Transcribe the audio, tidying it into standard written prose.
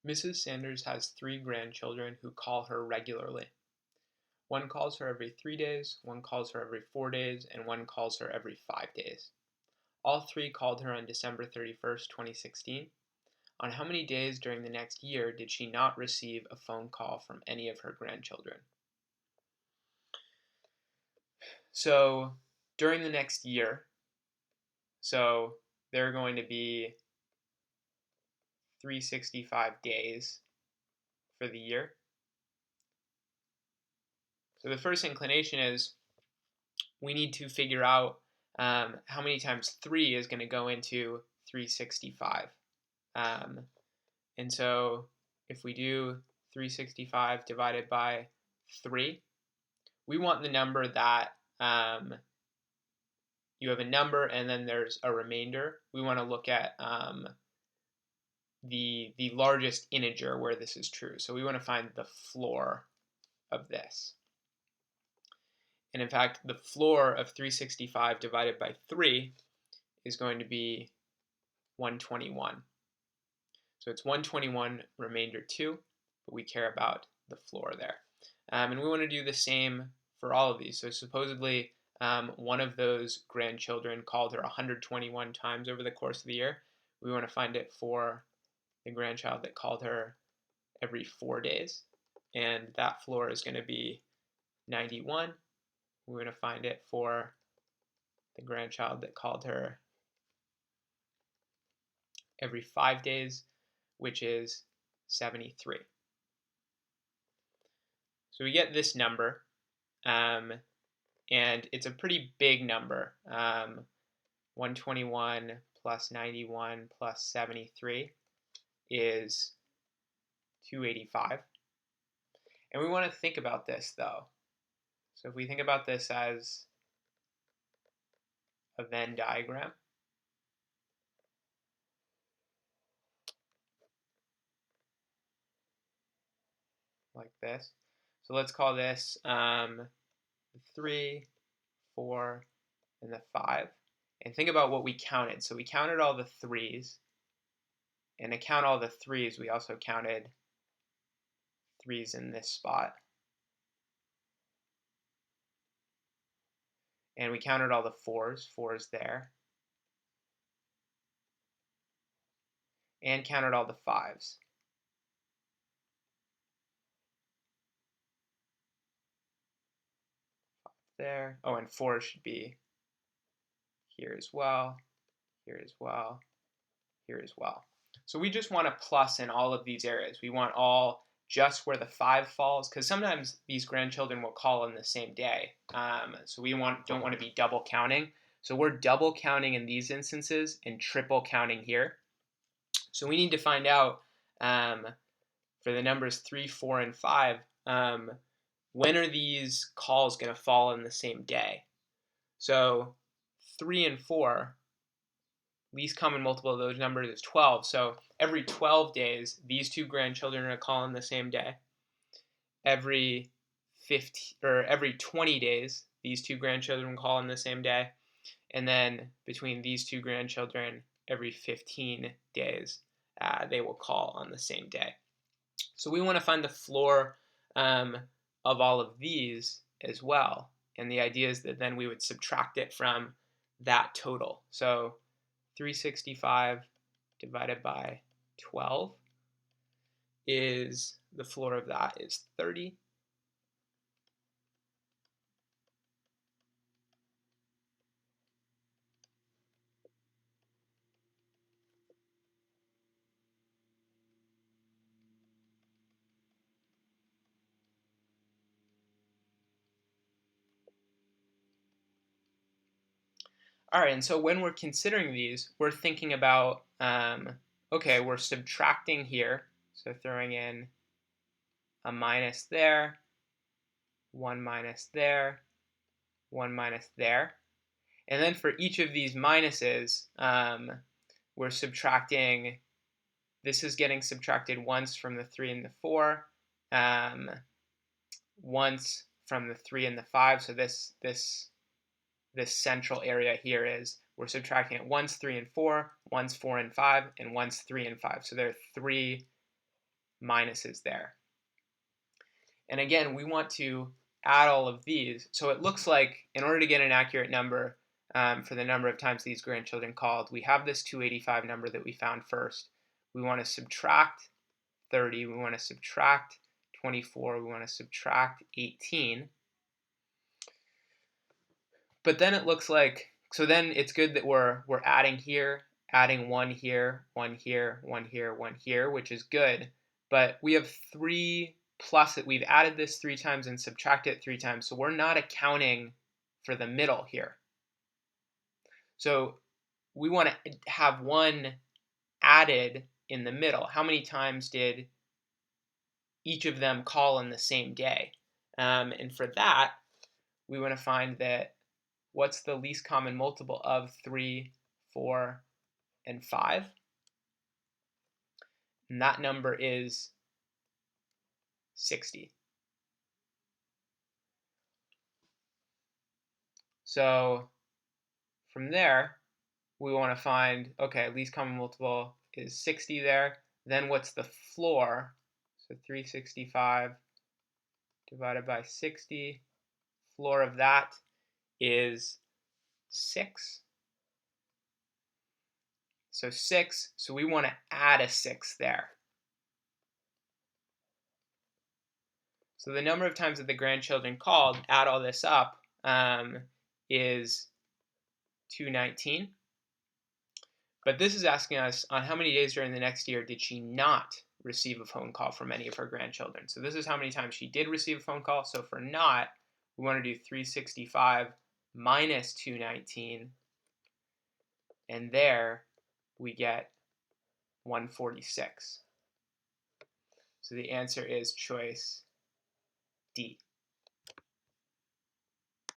Mrs. Sanders has 3 grandchildren who call her regularly. One calls her every 3 days, one calls her every 4 days, and one calls her every 5 days. All 3 called her on December 31st, 2016. On how many days during the next year did she not receive a phone call from any of her grandchildren? So during the next year, so there are going to be 365 days for the year. So the first inclination is we need to figure out how many times 3 is going to go into 365. And so if we do 365 divided by 3, we want the number that you have a number and then there's a remainder. We want to look at the largest integer where this is true. So we want to find the floor of this. And in fact, the floor of 365 divided by 3 is going to be 121. So it's 121 remainder 2, but we care about the floor there. And we want to do the same for all of these. So supposedly one of those grandchildren called her 121 times over the course of the year. We want to find it for the grandchild that called her every 4 days. And that floor is going to be 91. We're going to find it for the grandchild that called her every 5 days, which is 73. So we get this number, and it's a pretty big number. 121 plus 91 plus 73 is 285. And we want to think about this, though. So if we think about this as a Venn diagram, like this. So let's call this 3, 4, and the 5. And think about what we counted. So we counted all the 3's. And to count all the 3's, we also counted 3's in this spot. And we counted all the 4's there. And counted all the 5's. There. Oh, and 4 should be here as well, here as well, here as well. So we just want a plus in all of these areas. We want all just where the 5 falls, because sometimes these grandchildren will call in the same day. So we don't want to be double counting. So we're double counting in these instances and triple counting here. So we need to find out for the numbers 3, 4, and 5, when are these calls going to fall in the same day? So 3 and 4, least common multiple of those numbers is 12. So every 12 days, these 2 grandchildren are going to call in the same day. Every 20 days, these 2 grandchildren call in the same day. And then between these 2 grandchildren, every 15 days, they will call on the same day. So we want to find the floor of all of these as well. And the idea is that then we would subtract it from that total. So 365 divided by 12 is, the floor of that is 30. All right, and so when we're considering these, we're thinking about, okay, we're subtracting here. So throwing in a minus there, 1 minus there, 1 minus there. And then for each of these minuses, we're subtracting, this is getting subtracted once from the 3 and the 4, once from the 3 and the 5. So this central area here is we're subtracting it once 3 and 4, once 4 and 5, and once 3 and 5. So there are 3 minuses there. And again, we want to add all of these. So it looks like in order to get an accurate number for the number of times these grandchildren called, we have this 285 number that we found first. We want to subtract 30. We want to subtract 24. We want to subtract 18. But then it looks like, so then it's good that we're adding here, adding 1 here, 1 here, 1 here, 1 here, which is good. But we have 3 plus it. We've added this 3 times and subtracted it 3 times. So we're not accounting for the middle here. So we want to have 1 added in the middle. How many times did each of them call in the same day? And for that, we want to find that what's the least common multiple of 3, 4, and 5? And that number is 60. So from there, we want to find, okay, least common multiple is 60 there. Then what's the floor? So 365 divided by 60. Floor of that is 6. So 6, so we want to add a 6 there. So the number of times that the grandchildren called, add all this up, is 219. But this is asking us on how many days during the next year did she not receive a phone call from any of her grandchildren. So this is how many times she did receive a phone call. So for not, we want to do 365 minus 219. And there we get 146. So the answer is choice D.